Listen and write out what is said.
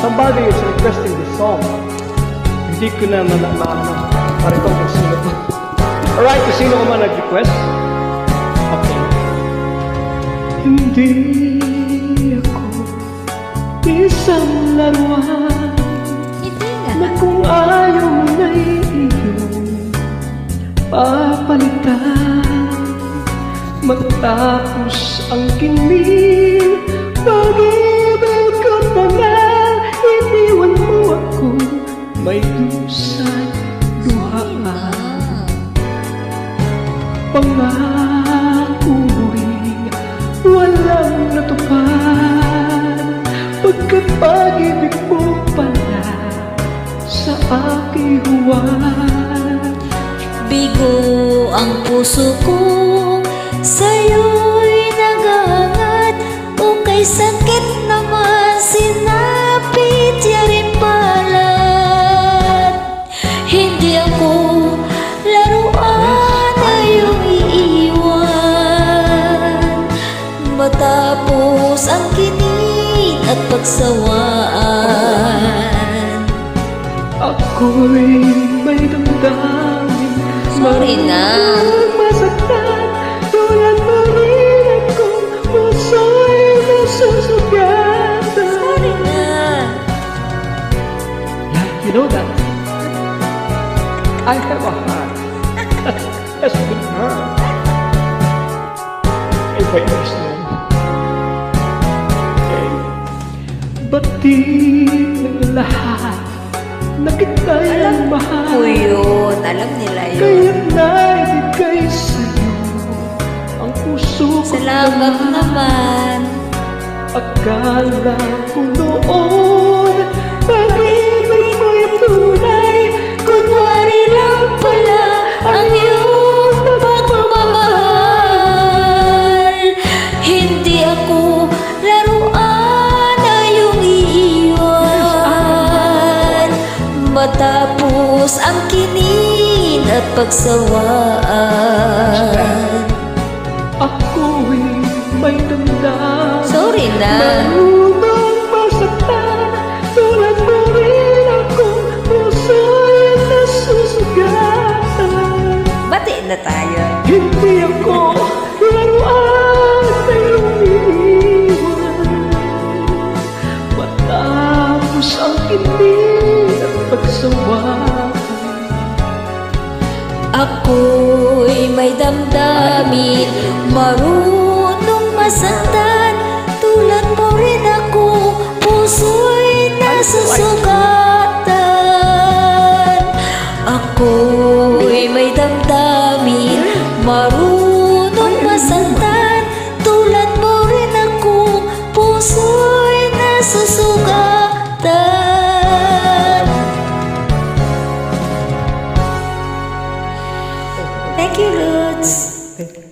Somebody is requesting this song. Hindi ko na parito kung sino to. Alright, kung sino ko man nag-request. Okay. Hindi ako isang laruan na kung ayaw mo na iyong papalitan. Matapos ang kinig, pag-ibig ko naman, iniwan mo ako, may dusay luhaan. Pangako'y walang natupad, pagkat pag-ibig mo pala sa aking huwad. Bigo ang puso ko, sa'yo'y nag-aangat, o kay sakit naman sinapit yaring balat. Hindi ako laruan na iyong iiwan, matapos ang kinin at pagsawaan. Ako'y may damdamin, Sorry na. masaktan, tulad mo rin ako, puso'y nasusugatan. Sorry na. Yeah, you know that I have a heart as a good heart. If I understand. Okay. Batiin ng lahat na kita'y mahal. O yun, alam nila yun. Kaya't naibigay sa'yo ang puso ko. Salamat naman. Akala ko noon pag-ibig mo'y tunay, Kunwari lang pala ang iyong pagmamahal. Hindi ako laruan na iyong iiwan, matapos ang kinin at pagsawaan. ako'y may damdamin. Sorry na. Marunong masaktan, tulad mo rin ako, puso'y nasusugatan. Bati na tayo. Hindi ako laruan na iyong iniwan, matapos ang kinig at pagsawaan. Ako'y may damdamin, marunong masaktan, tulad mo rin ako, puso'y nasusugatan. Ako'y may damdamin, marunong masaktan, tulad mo rin ako, puso'y nasusugatan. Thank you, Roots. Thank you.